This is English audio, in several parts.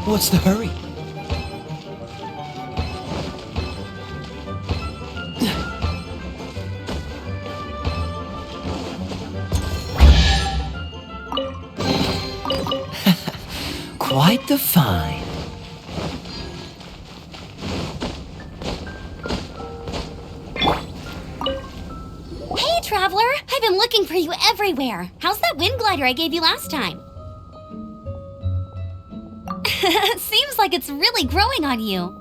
What's the hurry? Quite the find. Hey, Traveler! I've been looking for you everywhere. How's that wind glider I gave you last time? Seems like it's really growing on you.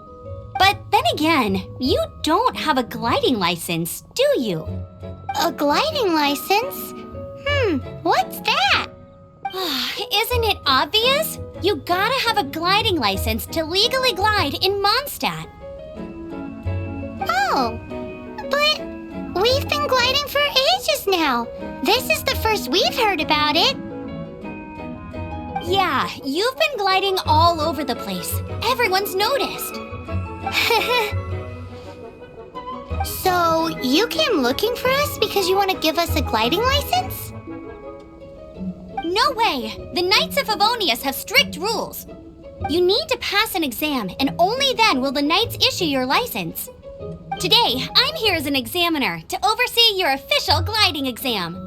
But then again, you don't have a gliding license, do you? A gliding license? What's that? Isn't it obvious? You gotta have a gliding license to legally glide in Mondstadt. Oh, but we've been gliding for ages now. This is the first we've heard about it. Yeah, you've been gliding all over the place. Everyone's noticed. So, you came looking for us because you want to give us a gliding license? No way! The Knights of Favonius have strict rules. You need to pass an exam, and only then will the Knights issue your license. Today, I'm here as an examiner to oversee your official gliding exam.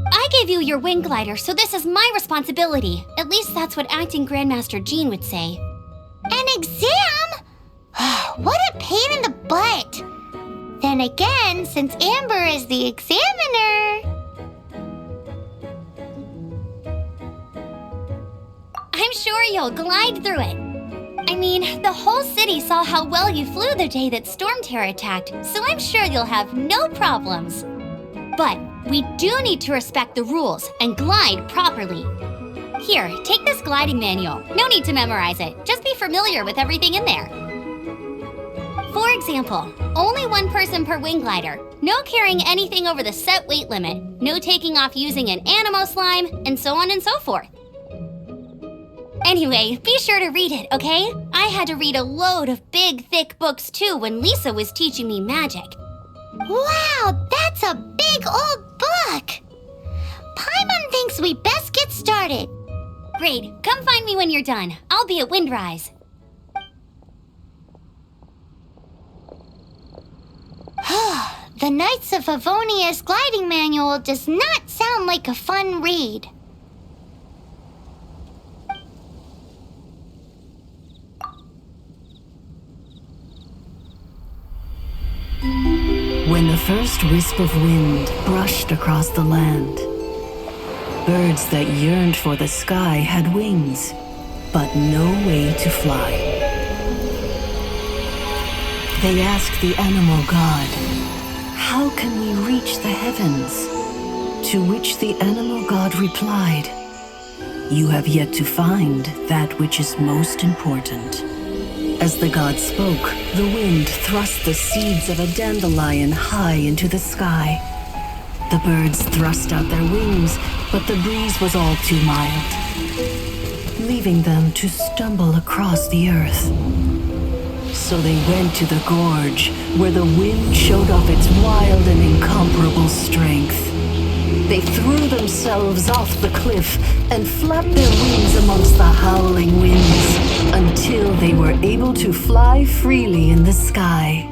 I gave you your wing glider, so this is my responsibility. At least that's what Acting Grandmaster Jean would say. An exam? What a pain in the butt! Then again, since Amber is the examiner... I'm sure you'll glide through it. I mean, the whole city saw how well you flew the day that Storm Terror attacked, so I'm sure you'll have no problems. But we do need to respect the rules and glide properly. Here, take this gliding manual. No need to memorize it. Just be familiar with everything in there. For example, only one person per wing glider. No carrying anything over the set weight limit. No taking off using an animo slime, and so on and so forth. Anyway, be sure to read it, okay? I had to read a load of big, thick books too when Lisa was teaching me magic. Wow, that's a big old book! Paimon thinks we best get started. Great, come find me when you're done. I'll be at Windrise. The Knights of Favonius gliding manual does not sound like a fun read. When the first wisp of wind brushed across the land, birds that yearned for the sky had wings, but no way to fly. They asked the animal god, "How can we reach the heavens?" To which the animal god replied, "You have yet to find that which is most important." As the god spoke, the wind thrust the seeds of a dandelion high into the sky. The birds thrust out their wings, but the breeze was all too mild, leaving them to stumble across the earth. So they went to the gorge, where the wind showed off its wild and incomparable strength. They threw themselves off the cliff and flapped their wings amongst the howling winds until they were able to fly freely in the sky.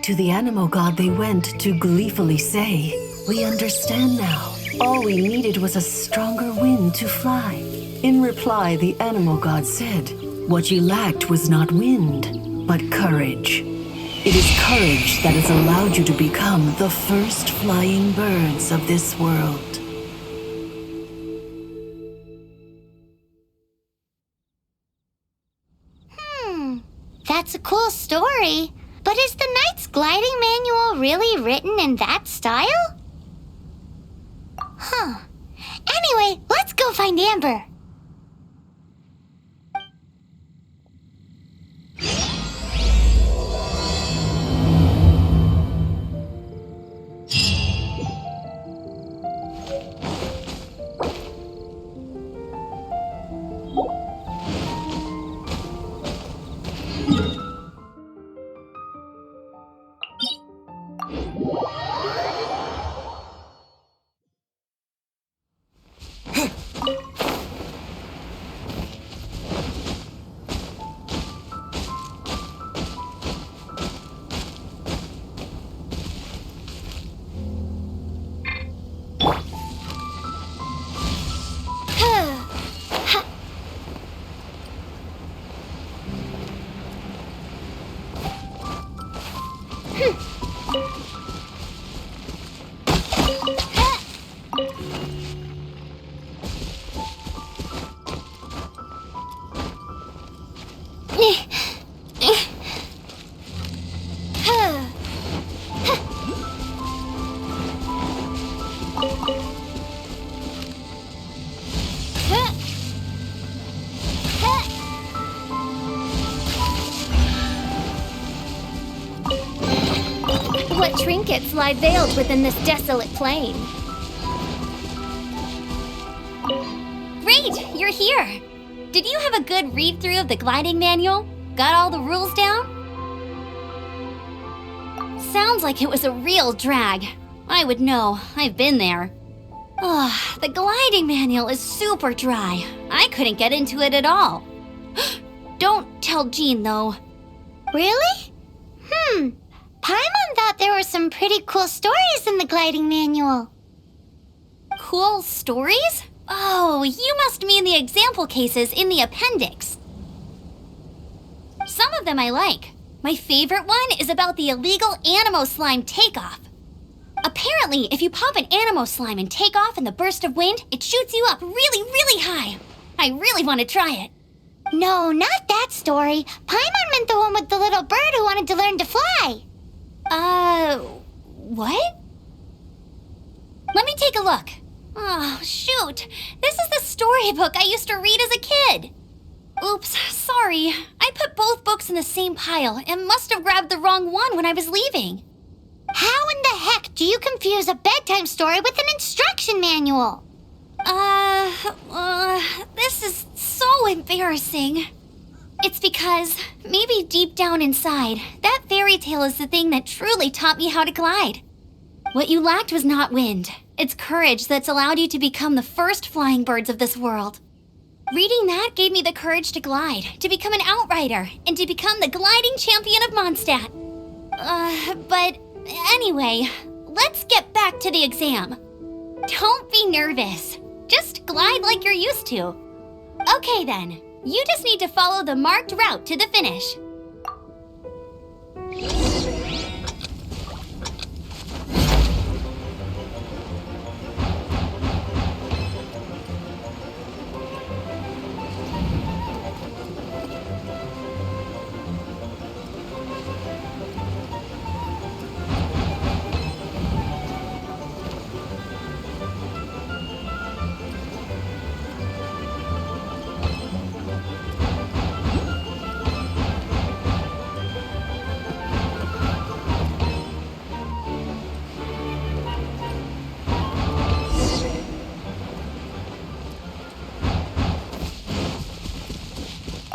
To the animal god they went to gleefully say, "We understand now. All we needed was a stronger wind to fly." In reply, the animal god said, "What you lacked was not wind, but courage. It is courage that has allowed you to become the first flying birds of this world." That's a cool story. But is the Knight's gliding manual really written in that style? Anyway, let's go find Amber. trinkets lie veiled within this desolate plain. Great, you're here. Did you have a good read-through of the gliding manual? Got all the rules down? Sounds like it was a real drag. I would know, I've been there. Ugh, the gliding manual is super dry. I couldn't get into it at all. Don't tell Jean, though. Really? Paimon thought there were some pretty cool stories in the gliding manual. Cool stories? Oh, you must mean the example cases in the appendix. Some of them I like. My favorite one is about the illegal Animo Slime takeoff. Apparently, if you pop an Animo Slime and take off in the burst of wind, it shoots you up really, really high. I really want to try it. No, not that story. Paimon meant the one with the little bird who wanted to learn to fly. What? Let me take a look. Oh, shoot. This is the storybook I used to read as a kid. Oops, sorry. I put both books in the same pile and must have grabbed the wrong one when I was leaving. How in the heck do you confuse a bedtime story with an instruction manual? This is so embarrassing. It's because, maybe deep down inside, that fairy tale is the thing that truly taught me how to glide. What you lacked was not wind. It's courage that's allowed you to become the first flying birds of this world. Reading that gave me the courage to glide, to become an outrider, and to become the gliding champion of Mondstadt. But anyway, let's get back to the exam. Don't be nervous. Just glide like you're used to. Okay then, you just need to follow the marked route to the finish.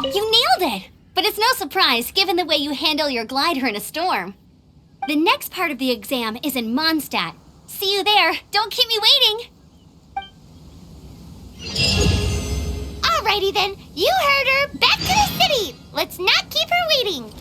You nailed it! But it's no surprise given the way you handle your glider in a storm. The next part of the exam is in Mondstadt. See you there. Don't keep me waiting. Alrighty then, you heard her. Back to the city. Let's not keep her waiting.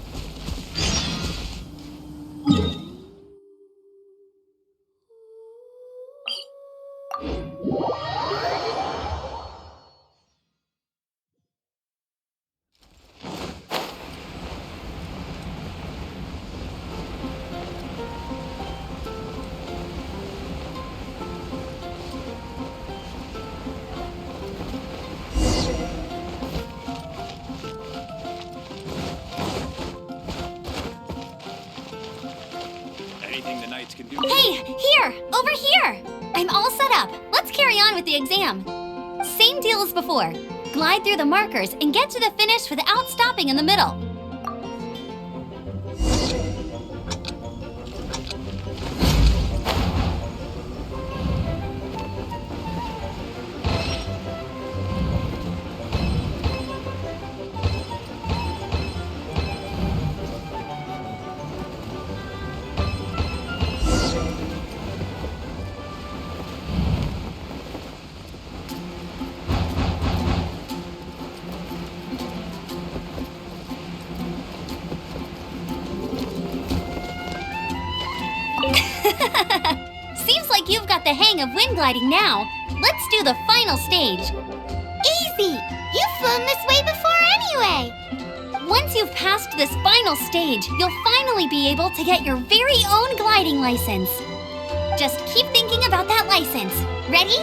Anything the knights can do. Hey, here! Over here! I'm all set up. Let's carry on with the exam. Same deal as before. Glide through the markers and get to the finish without stopping in the middle. Seems like you've got the hang of wind gliding now. Let's do the final stage. Easy. You've flown this way before anyway. Once you've passed this final stage, you'll finally be able to get your very own gliding license. Just keep thinking about that license. Ready?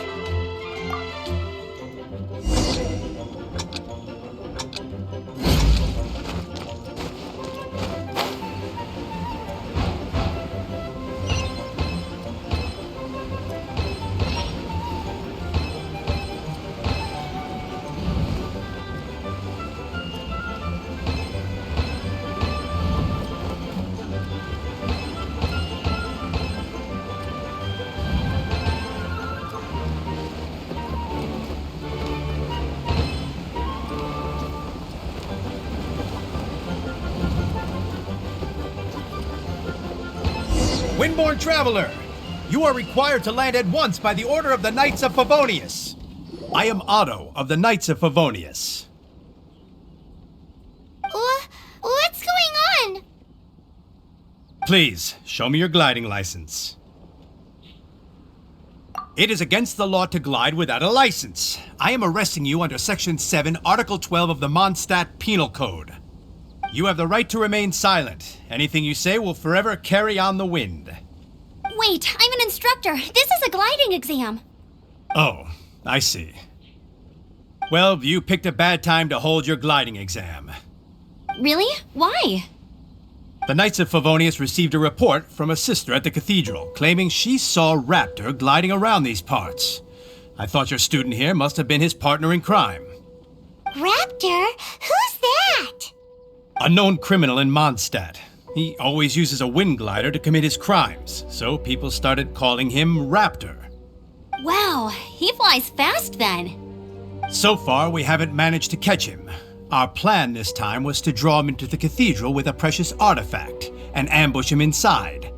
Windborn Traveler, you are required to land at once by the order of the Knights of Favonius. I am Otto of the Knights of Favonius. What's going on? Please, show me your gliding license. It is against the law to glide without a license. I am arresting you under Section 7, Article 12 of the Mondstadt Penal Code. You have the right to remain silent. Anything you say will forever carry on the wind. Wait, I'm an instructor. This is a gliding exam. Oh, I see. Well, you picked a bad time to hold your gliding exam. Really? Why? The Knights of Favonius received a report from a sister at the cathedral claiming she saw Raptor gliding around these parts. I thought your student here must have been his partner in crime. Raptor? Who's that? A known criminal in Mondstadt. He always uses a wind glider to commit his crimes, so people started calling him Raptor. Wow, he flies fast then. So far, we haven't managed to catch him. Our plan this time was to draw him into the cathedral with a precious artifact and ambush him inside.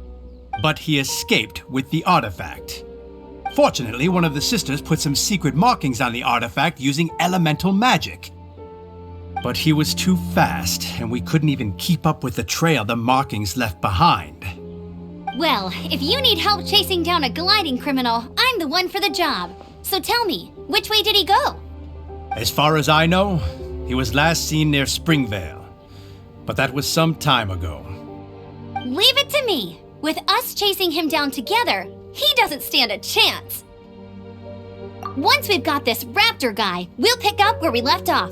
But he escaped with the artifact. Fortunately, one of the sisters put some secret markings on the artifact using elemental magic. But he was too fast, and we couldn't even keep up with the trail the markings left behind. Well, if you need help chasing down a gliding criminal, I'm the one for the job. So tell me, which way did he go? As far as I know, he was last seen near Springvale. But that was some time ago. Leave it to me. With us chasing him down together, he doesn't stand a chance. Once we've got this Raptor guy, we'll pick up where we left off.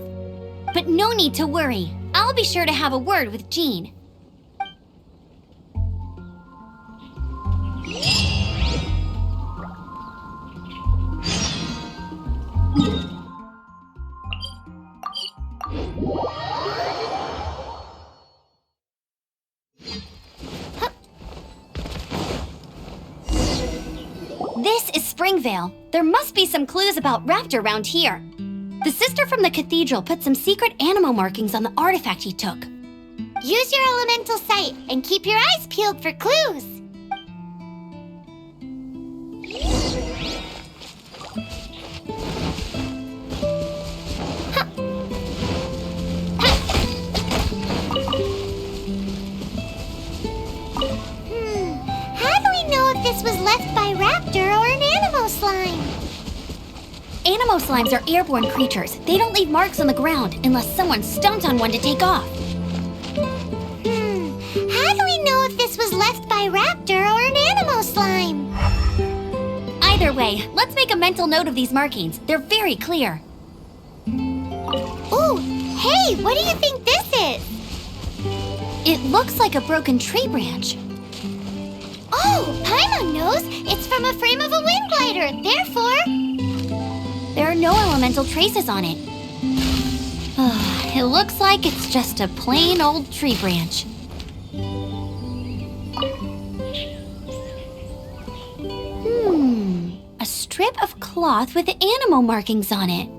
But no need to worry. I'll be sure to have a word with Jean. This is Springvale. There must be some clues about Raptor around here. The sister from the cathedral put some secret animal markings on the artifact he took. Use your elemental sight and keep your eyes peeled for clues. How do we know if this was left by Raptor or an animal slime? Animal slimes are airborne creatures. They don't leave marks on the ground unless someone stomped on one to take off. How do we know if this was left by Raptor or an animal slime? Either way, let's make a mental note of these markings. They're very clear. Ooh, hey, what do you think this is? It looks like a broken tree branch. Oh, Paimon knows. It's from a frame of a wind glider. Therefore, There are no elemental traces on it. It looks like it's just a plain old tree branch. A strip of cloth with animal markings on it.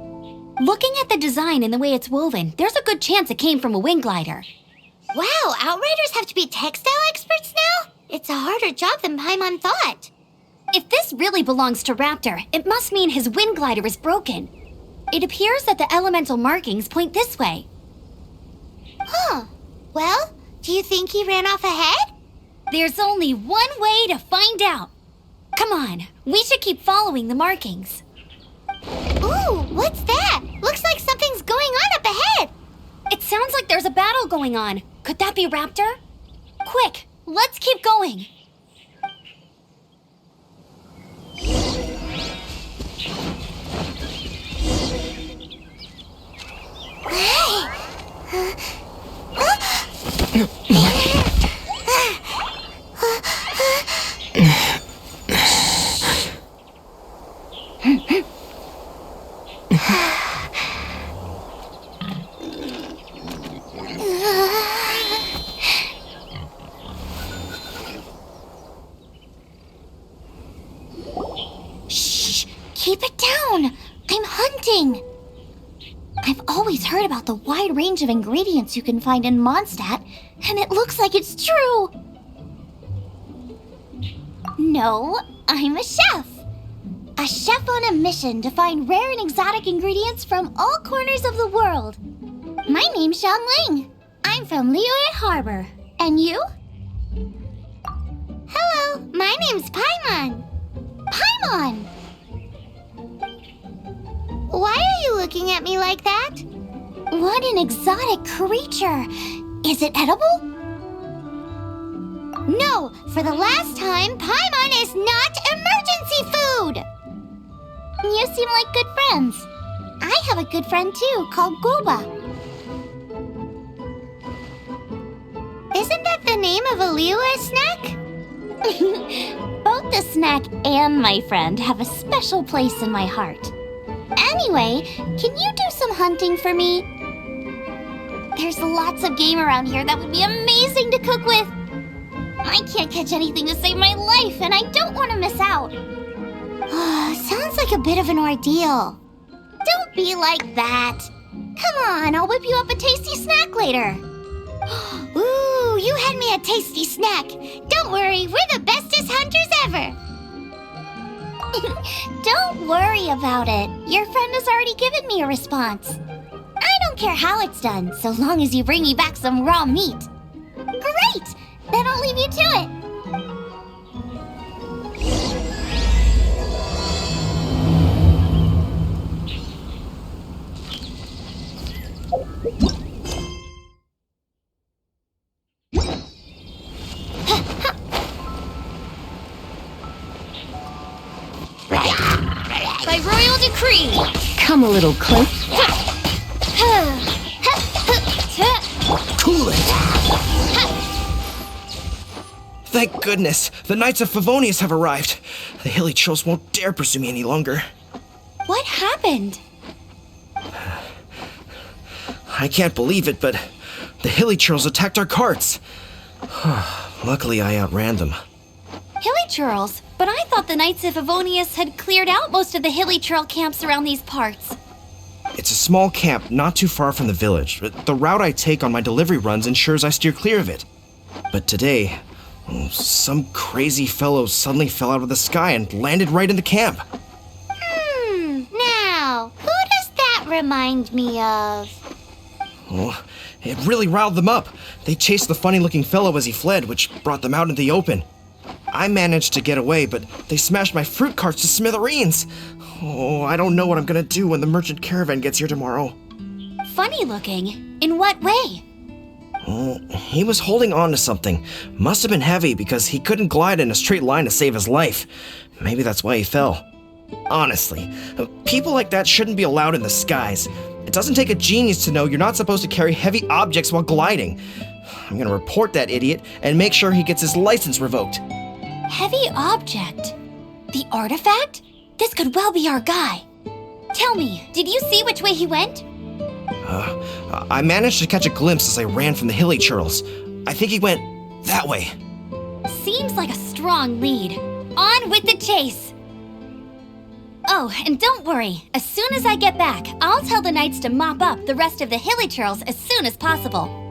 Looking at the design and the way it's woven, there's a good chance it came from a wind glider. wow, Outriders have to be textile experts now? It's a harder job than Paimon thought. If this really belongs to Raptor, it must mean his wind glider is broken. It appears that the elemental markings point this way. Huh. Well, do you think he ran off ahead? There's only one way to find out. Come on, we should keep following the markings. Ooh, what's that? Looks like something's going on up ahead. It sounds like there's a battle going on. Could that be Raptor? Quick, let's keep going. Shh, keep it down. I'm hunting. I've always heard about the wide range of ingredients you can find in Mondstadt, and it looks like it's true. No, I'm a chef. A chef on a mission to find rare and exotic ingredients from all corners of the world. My name's Xiangling. I'm from Liyue Harbor. And you? Hello, my name's Paimon. Paimon! Why are you looking at me like that? What an exotic creature! Is it edible? No, for the last time, Paimon is not emergency food! You seem like good friends. I have a good friend too, called Goba. Isn't that the name of a Liyue snack? Both the snack and my friend have a special place in my heart. Anyway, can you do some hunting for me? There's lots of game around here that would be amazing to cook with. I can't catch anything to save my life, and I don't want to miss out. Sounds like a bit of an ordeal. Don't be like that. Come on, I'll whip you up a tasty snack later. Ooh, you had me a tasty snack. Don't worry, we're the bestest hunters ever. Don't worry about it. Your friend has already given me a response. I don't care how it's done, so long as you bring me back some raw meat. Great! Then I'll leave you to it. By royal decree! Come a little close. Cool it! Thank goodness, the Knights of Favonius have arrived. The hilly trolls won't dare pursue me any longer. What happened? I can't believe it, but the hilly trolls attacked our carts. Luckily, I outran them. Hilly churls? But I thought the Knights of Favonius had cleared out most of the hilly churl camps around these parts. It's a small camp not too far from the village, but the route I take on my delivery runs ensures I steer clear of it. But today, some crazy fellow suddenly fell out of the sky and landed right in the camp. Now, who does that remind me of? Oh, it really riled them up. They chased the funny-looking fellow as he fled, which brought them out into the open. I managed to get away, but they smashed my fruit carts to smithereens. Oh, I don't know what I'm gonna do when the merchant caravan gets here tomorrow. Funny looking? In what way? Oh, he was holding on to something. Must have been heavy because he couldn't glide in a straight line to save his life. Maybe that's why he fell. Honestly, people like that shouldn't be allowed in the skies. It doesn't take a genius to know you're not supposed to carry heavy objects while gliding. I'm gonna report that idiot and make sure he gets his license revoked. Heavy object? The artifact? This could well be our guy. Tell me, did you see which way he went? I managed to catch a glimpse as I ran from the hilly churls. I think he went that way. Seems like a strong lead. On with the chase! Oh, and don't worry. As soon as I get back, I'll tell the knights to mop up the rest of the hilly churls as soon as possible.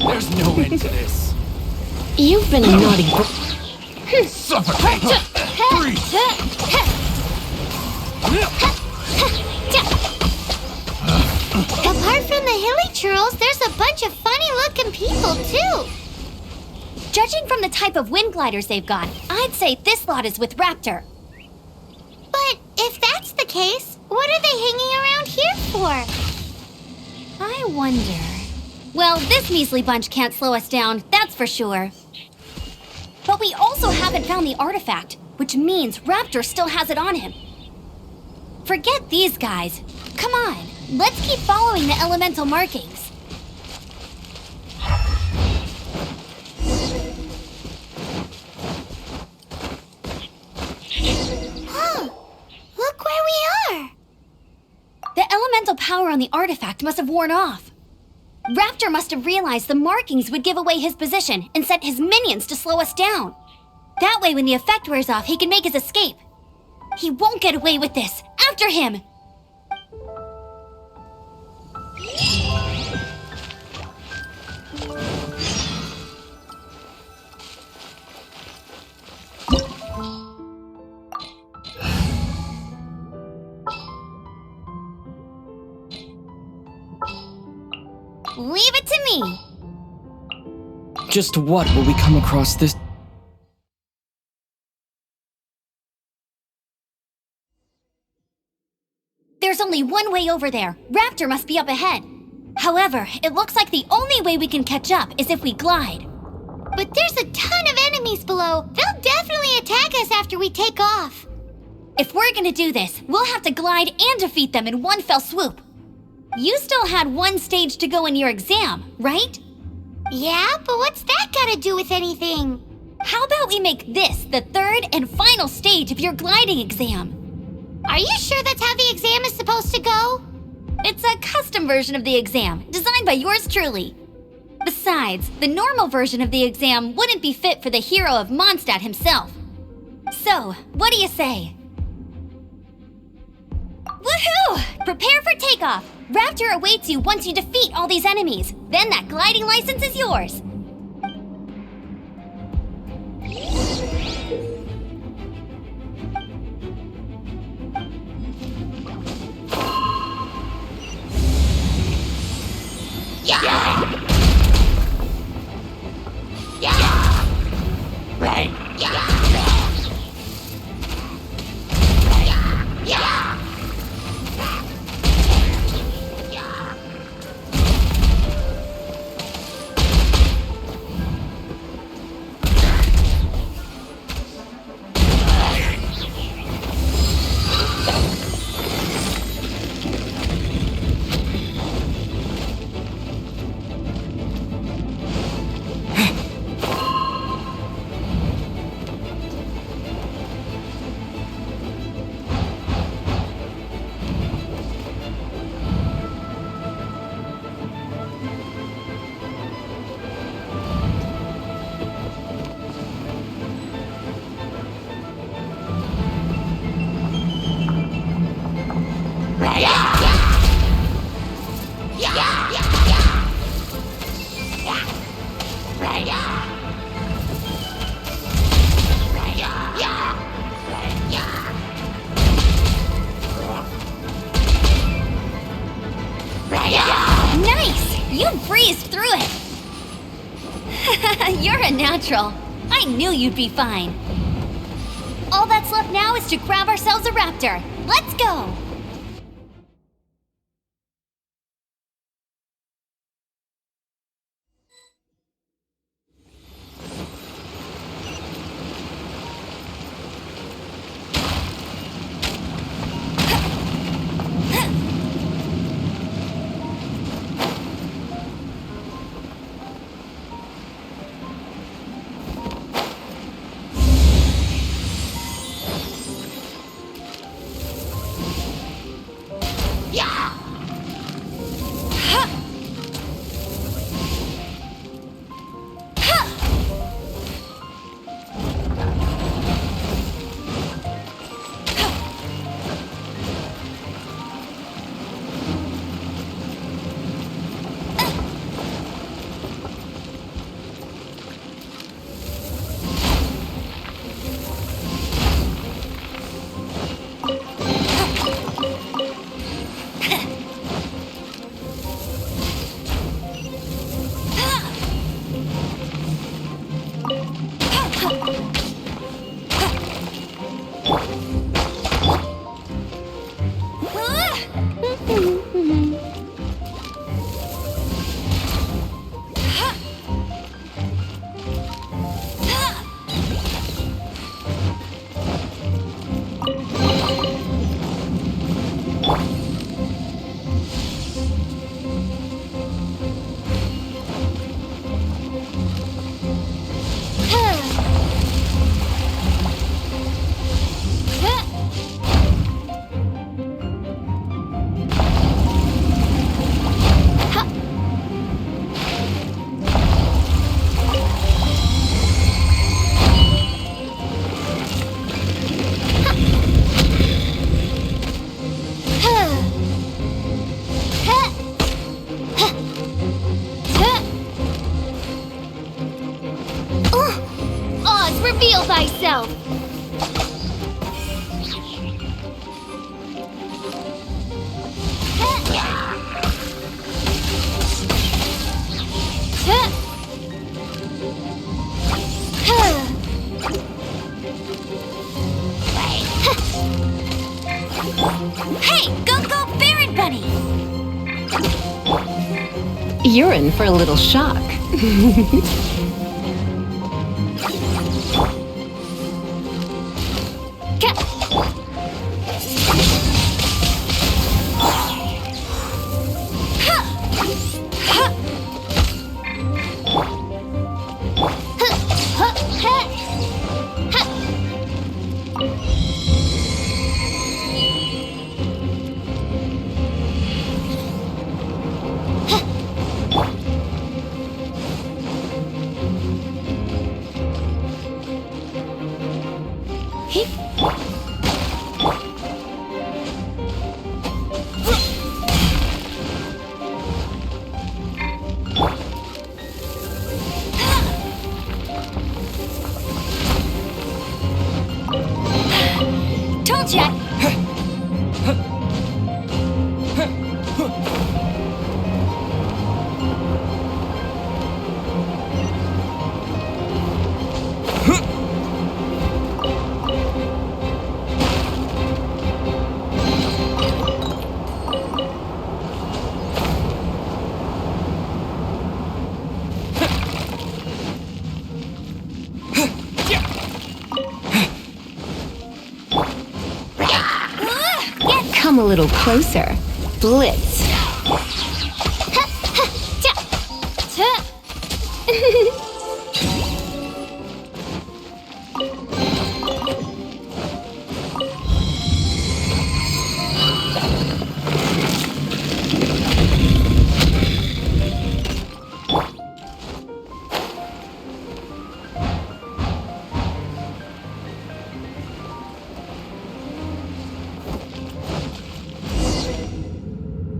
There's no end to this. You've been a naughty boy. Suffocate! Freeze! Apart from the hilly churls, there's a bunch of funny-looking people, too. Judging from the type of wind gliders they've got, I'd say this lot is with Raptor. But if that's the case, what are they hanging around here for? I wonder... Well, this measly bunch can't slow us down, that's for sure. But we also haven't found the artifact, which means Raptor still has it on him. Forget these guys. Come on, let's keep following the elemental markings. Look where we are. The elemental power on the artifact must have worn off. Raptor must have realized the markings would give away his position and sent his minions to slow us down. That way, when the effect wears off, he can make his escape. He won't get away with this! After him! Leave it to me. Just what will we come across this? There's only one way over there. Raptor must be up ahead. However, it looks like the only way we can catch up is if we glide. But there's a ton of enemies below. They'll definitely attack us after we take off. If we're gonna do this, we'll have to glide and defeat them in one fell swoop. You still had one stage to go in your exam, right? Yeah, but what's that got to do with anything? How about we make this the third and final stage of your gliding exam? Are you sure that's how the exam is supposed to go? It's a custom version of the exam, designed by yours truly. Besides, the normal version of the exam wouldn't be fit for the hero of Mondstadt himself. So, what do you say? Woohoo! Prepare for takeoff! Raptor awaits you once you defeat all these enemies. Then that gliding license is yours. Nice! You breezed through it! You're a natural. I knew you'd be fine. All that's left now is to grab ourselves a raptor. Let's go! You're in for a little shock. Told ya! Come a little closer. Blitz.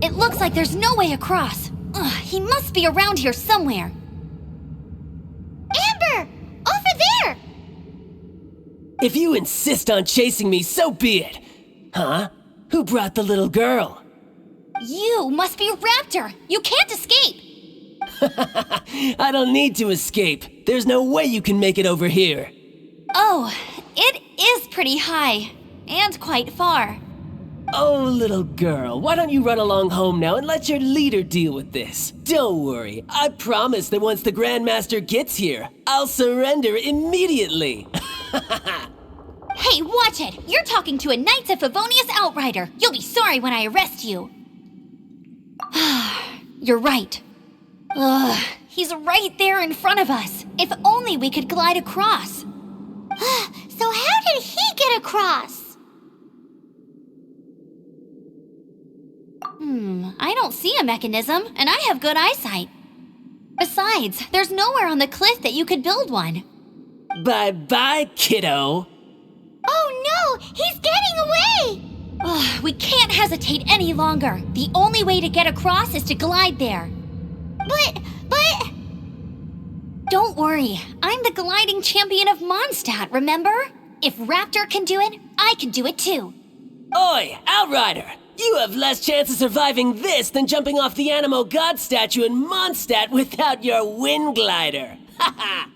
It looks like there's no way across. Ugh, he must be around here somewhere. Amber! Over there! If you insist on chasing me, so be it. Huh? Who brought the little girl? You must be Raptor. You can't escape. I don't need to escape. There's no way you can make it over here. Oh, it is pretty high. And quite far. Oh, little girl, why don't you run along home now and let your leader deal with this? Don't worry, I promise that once the Grandmaster gets here, I'll surrender immediately. Hey, watch it! You're talking to a Knights of Favonius outrider. You'll be sorry when I arrest you. You're right. Ugh, he's right there in front of us. If only we could glide across. So how did he get across? I don't see a mechanism, and I have good eyesight. Besides, there's nowhere on the cliff that you could build one. Bye-bye, kiddo. Oh no! He's getting away! Ugh, we can't hesitate any longer. The only way to get across is to glide there. But... Don't worry, I'm the gliding champion of Mondstadt, remember? If Raptor can do it, I can do it too. Oi, Outrider! You have less chance of surviving this than jumping off the Animo God statue in Mondstadt without your wind glider. Haha!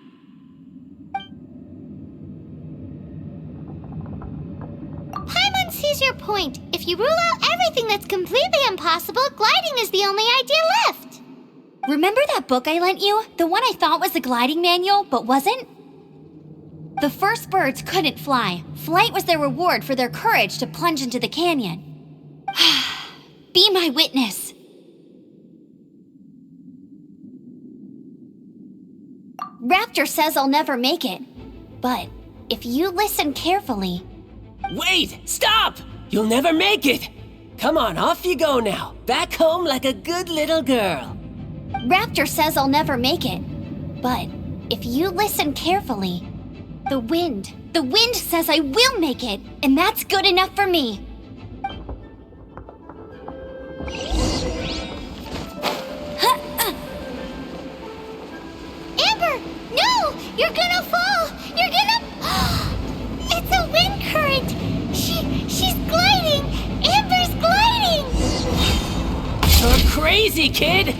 Paimon sees your point. If you rule out everything that's completely impossible, gliding is the only idea left. Remember that book I lent you? The one I thought was the gliding manual, but wasn't? The first birds couldn't fly. Flight was their reward for their courage to plunge into the canyon. Be my witness. Raptor says I'll never make it. But if you listen carefully... Wait! Stop! You'll never make it! Come on, off you go now. Back home like a good little girl. Raptor says I'll never make it. But if you listen carefully, the wind says I will make it, and that's good enough for me. Amber! No! You're gonna fall! You're gonna... It's a wind current! She's gliding! Amber's gliding! You're crazy, kid!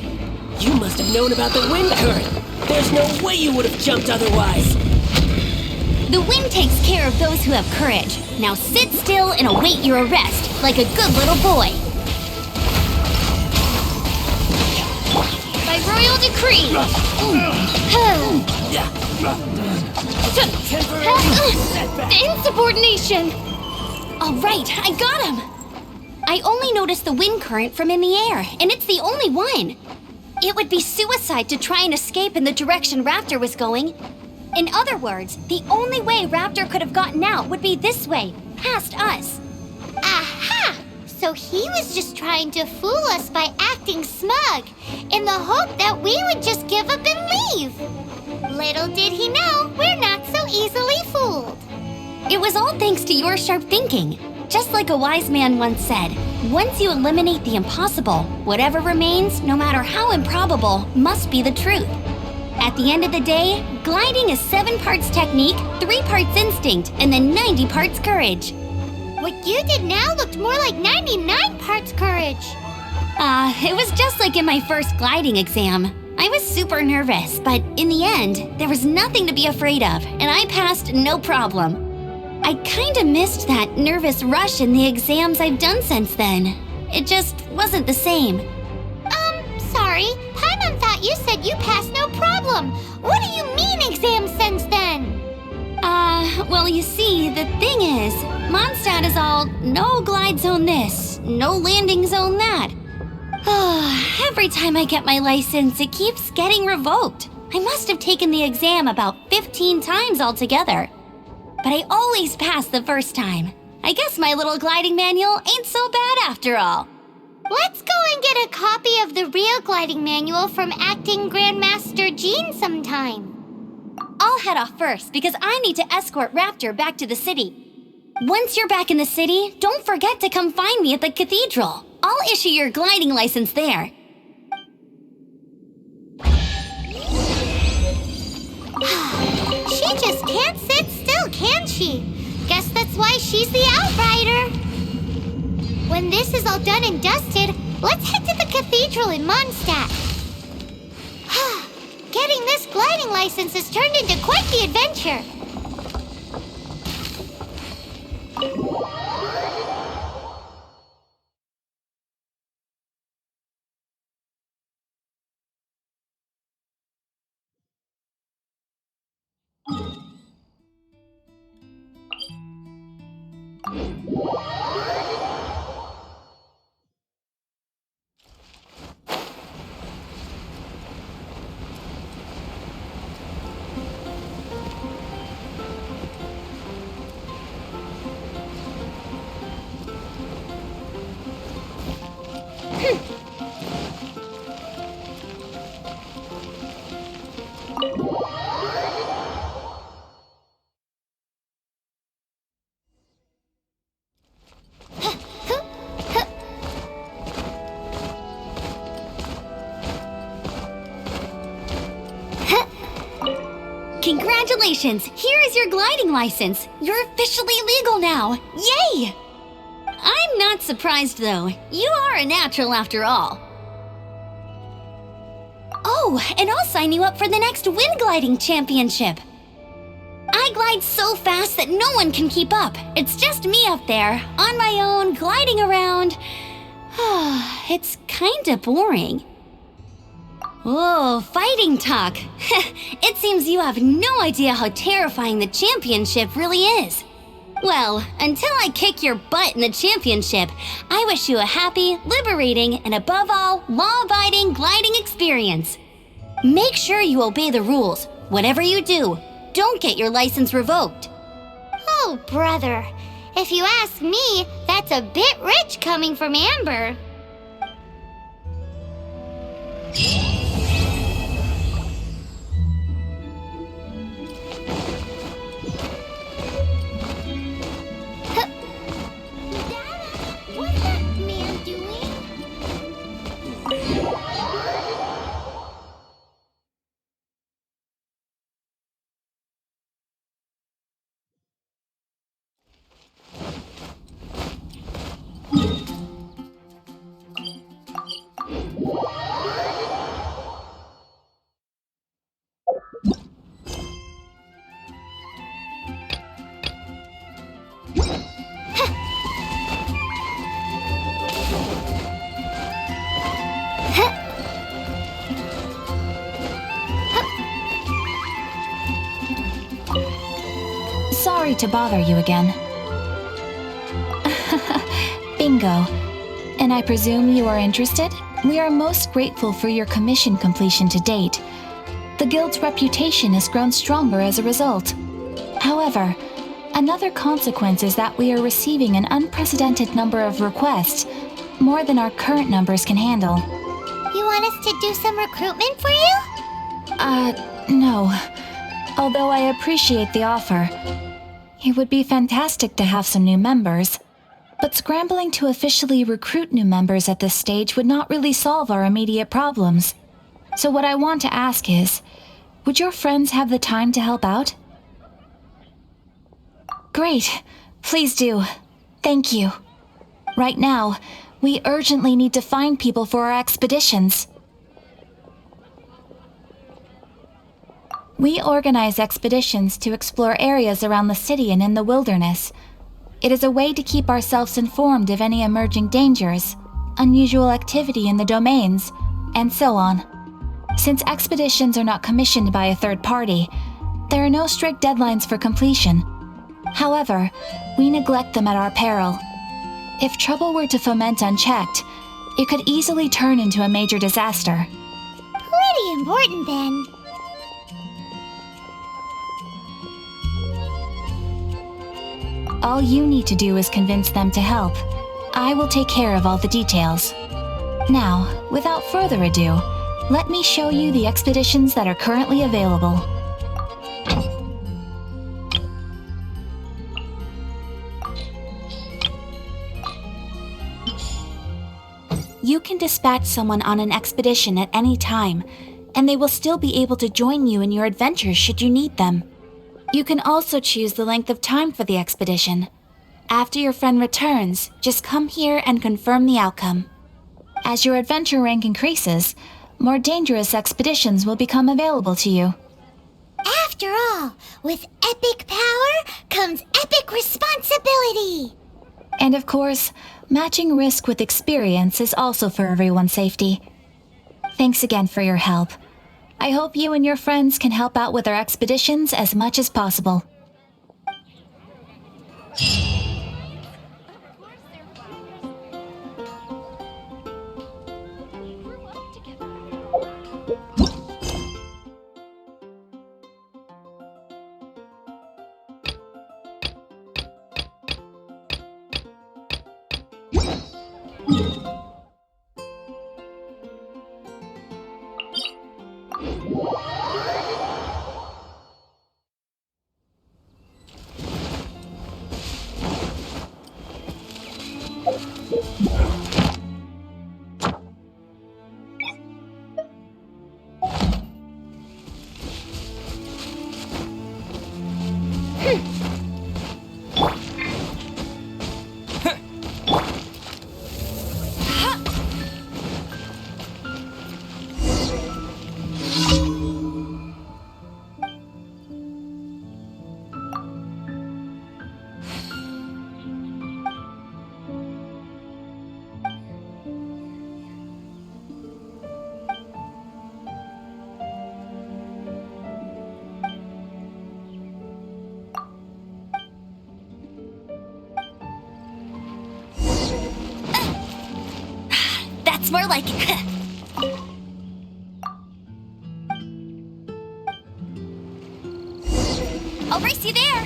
You must have known about the wind current. There's no way you would have jumped otherwise. The wind takes care of those who have courage. Now sit still and await your arrest, like a good little boy. By royal decree! The insubordination! Alright, I got him! I only noticed the wind current from in the air, and it's the only one. It would be suicide to try and escape in the direction Raptor was going. In other words, the only way Raptor could have gotten out would be this way, past us. Aha! So he was just trying to fool us by acting smug, in the hope that we would just give up and leave. Little did he know, we're not so easily fooled. It was all thanks to your sharp thinking. Just like a wise man once said, once you eliminate the impossible, whatever remains, no matter how improbable, must be the truth. At the end of the day, gliding is 7 parts technique, 3 parts instinct, and then 90 parts courage. What you did now looked more like 99 parts courage. It was just like in my first gliding exam. I was super nervous, but in the end, there was nothing to be afraid of, and I passed no problem. I kinda missed that nervous rush in the exams I've done since then. It just wasn't the same. Sorry, Paimon thought you said you passed no problem. What do you mean exam since then? Well, you see, the thing is, Mondstadt is all no glide zone this, no landing zone that. Every time I get my license, it keeps getting revoked. I must have taken the exam about 15 times altogether. But I always pass the first time. I guess my little gliding manual ain't so bad after all. Let's go and get a copy of the real gliding manual from Acting Grandmaster Jean sometime. I'll head off first because I need to escort Raptor back to the city. Once you're back in the city, don't forget to come find me at the cathedral. I'll issue your gliding license there. She just can't sit still, can she? Guess that's why she's the Outrider. When this is all done and dusted, let's head to the cathedral in Mondstadt. Getting this gliding license has turned into quite the adventure. Congratulations! Here is your gliding license. You're officially legal now. Yay! I'm not surprised though. You are a natural after all. Oh, and I'll sign you up for the next wind gliding championship. I glide so fast that no one can keep up. It's just me up there, on my own, gliding around. It's kinda boring. Whoa, fighting talk. It seems you have no idea how terrifying the championship really is. Well, until I kick your butt in the championship, I wish you a happy, liberating, and above all, law-abiding gliding experience. Make sure you obey the rules. Whatever you do, don't get your license revoked. Oh, brother. If you ask me, that's a bit rich coming from Amber. What's that man doing? sorry to bother you again. Bingo. And I presume you are interested? We are most grateful for your commission completion to date. The Guild's reputation has grown stronger as a result. However, another consequence is that we are receiving an unprecedented number of requests, more than our current numbers can handle. You want us to do some recruitment for you? No. Although I appreciate the offer. It would be fantastic to have some new members. But scrambling to officially recruit new members at this stage would not really solve our immediate problems. So what I want to ask is, would your friends have the time to help out? Great. Please do. Thank you. Right now, we urgently need to find people for our expeditions. We organize expeditions to explore areas around the city and in the wilderness. It is a way to keep ourselves informed of any emerging dangers, unusual activity in the domains, and so on. Since expeditions are not commissioned by a third party, there are no strict deadlines for completion. However, we neglect them at our peril. If trouble were to foment unchecked, it could easily turn into a major disaster. Pretty important then. All you need to do is convince them to help. I will take care of all the details. Now, without further ado, let me show you the expeditions that are currently available. You can dispatch someone on an expedition at any time, and they will still be able to join you in your adventures should you need them. You can also choose the length of time for the expedition. After your friend returns, just come here and confirm the outcome. As your adventure rank increases, more dangerous expeditions will become available to you. After all, with epic power comes epic responsibility! And of course, matching risk with experience is also for everyone's safety. Thanks again for your help. I hope you and your friends can help out with our expeditions as much as possible. That's more like... I'll race you there!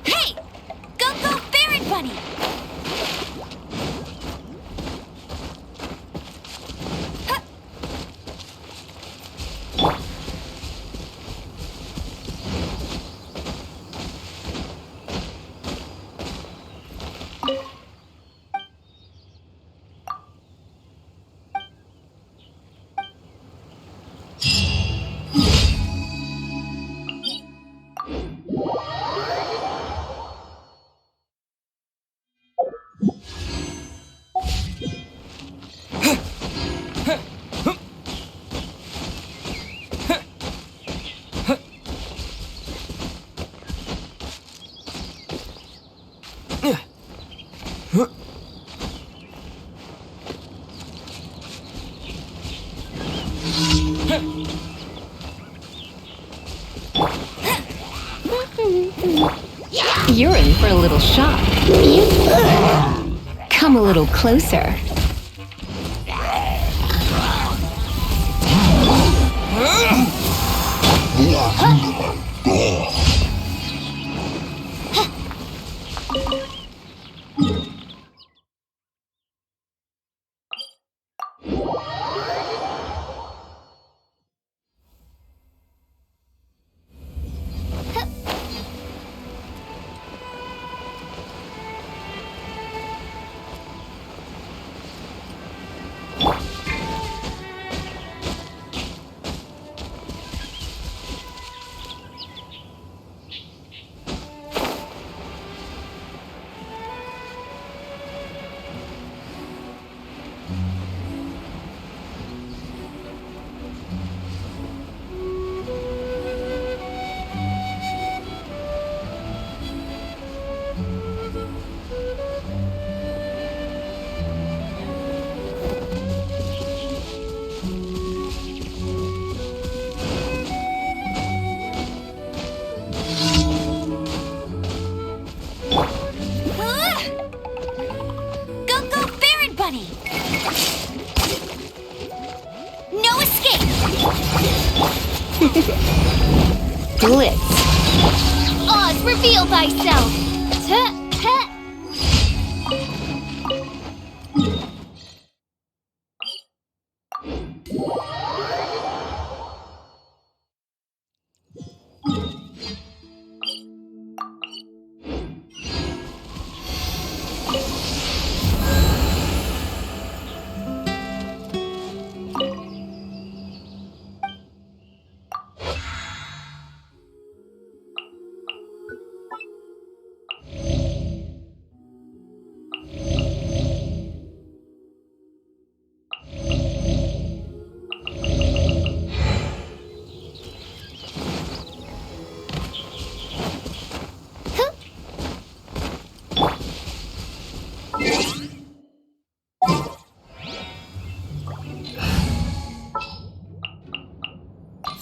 Hey! Go, go, Baron Bunny! You're in for a little shock. Come a little closer. Blitz. Oz, reveal thyself!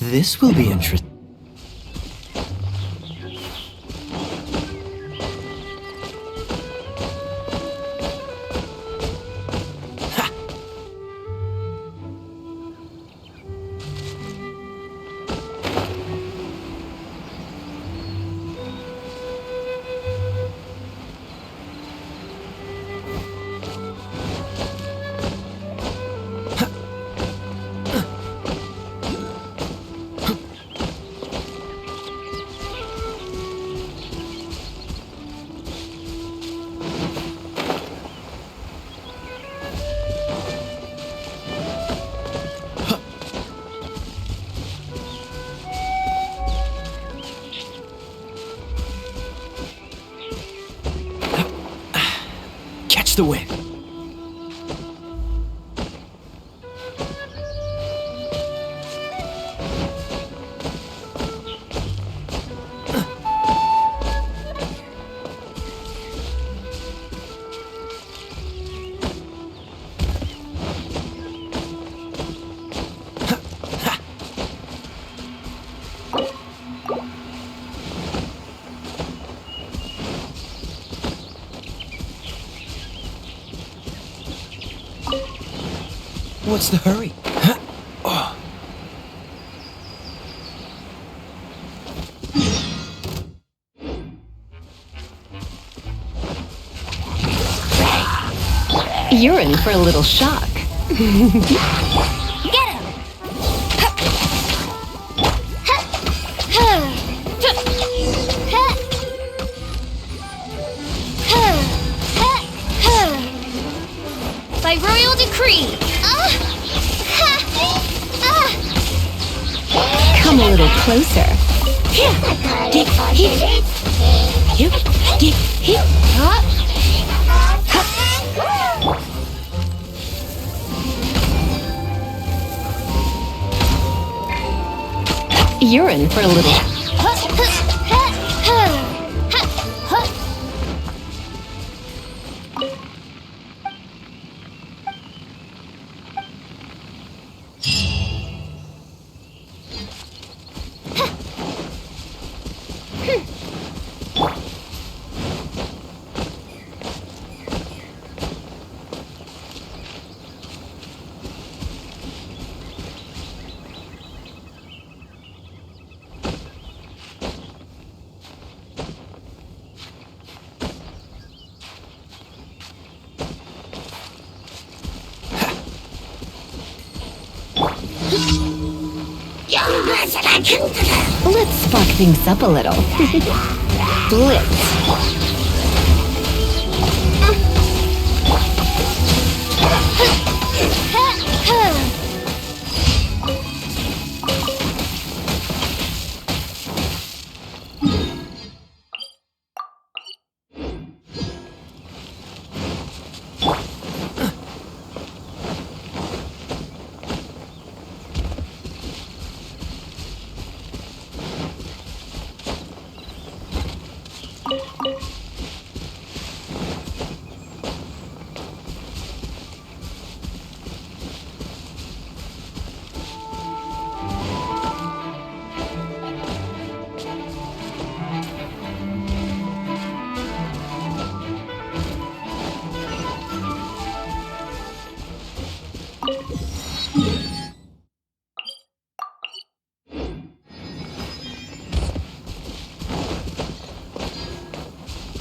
This will be interesting. The wind. What's the hurry? Oh. You're in for a little shock. Get him! By royal decree! Come a little closer. You're in for a little. Let's spark things up a little. Blitz.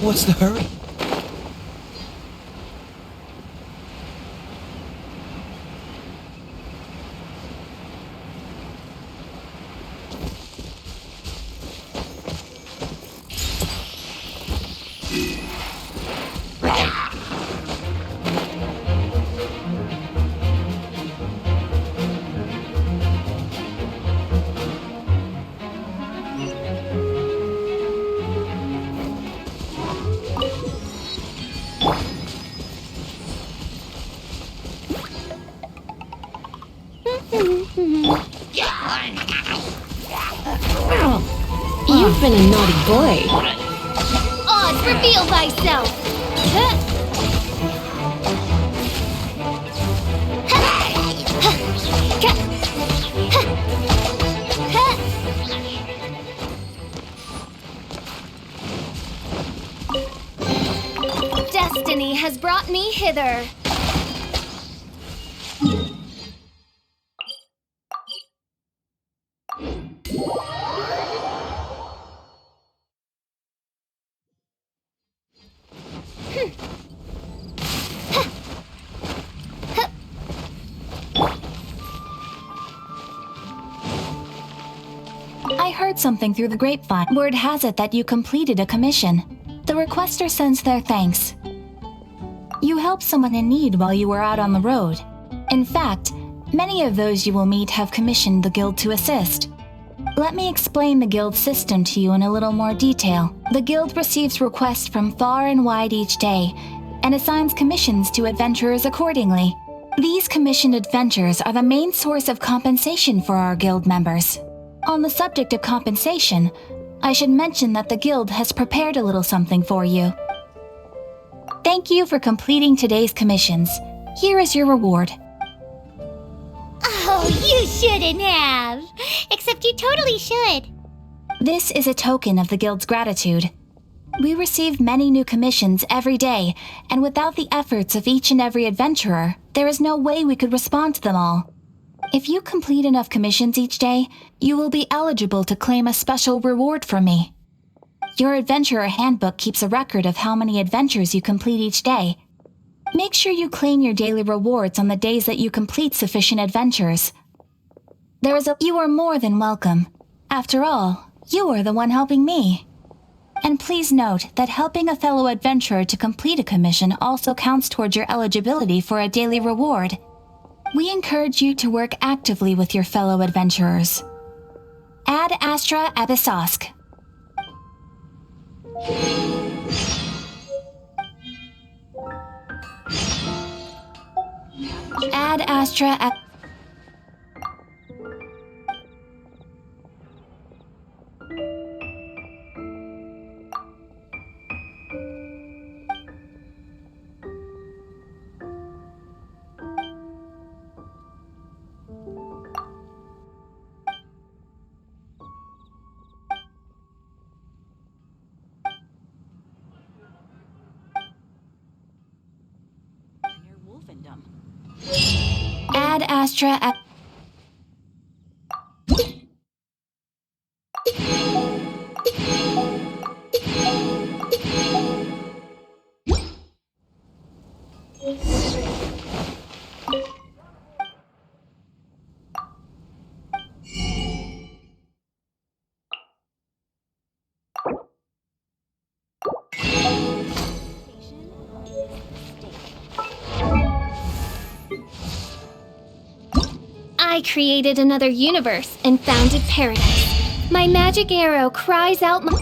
What's the hurry? You've been a naughty boy. Oz, reveal thyself! Destiny has brought me hither. I heard something through the grapevine. Word has it that you completed a commission. The requester sends their thanks. You helped someone in need while you were out on the road. In fact, many of those you will meet have commissioned the guild to assist. Let me explain the guild system to you in a little more detail. The guild receives requests from far and wide each day and assigns commissions to adventurers accordingly. These commissioned adventures are the main source of compensation for our guild members. On the subject of compensation, I should mention that the guild has prepared a little something for you. Thank you for completing today's commissions. Here is your reward. Oh, you shouldn't have. Except you totally should. This is a token of the guild's gratitude. We receive many new commissions every day, and without the efforts of each and every adventurer, there is no way we could respond to them all. If you complete enough commissions each day, you will be eligible to claim a special reward from me. Your adventurer handbook keeps a record of how many adventures you complete each day. Make sure you your daily rewards on the days that you complete sufficient adventures. You are more than welcome. After all, you are the one helping me. And please note that helping a fellow adventurer to complete a commission also counts towards your eligibility for a daily reward. We encourage you to work actively with your fellow adventurers. Ad Astra Abyssosk. Ad Astra Ad Astra I created another universe and founded paradise. My magic arrow cries out my...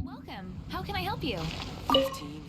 Welcome. How can I help you? 15.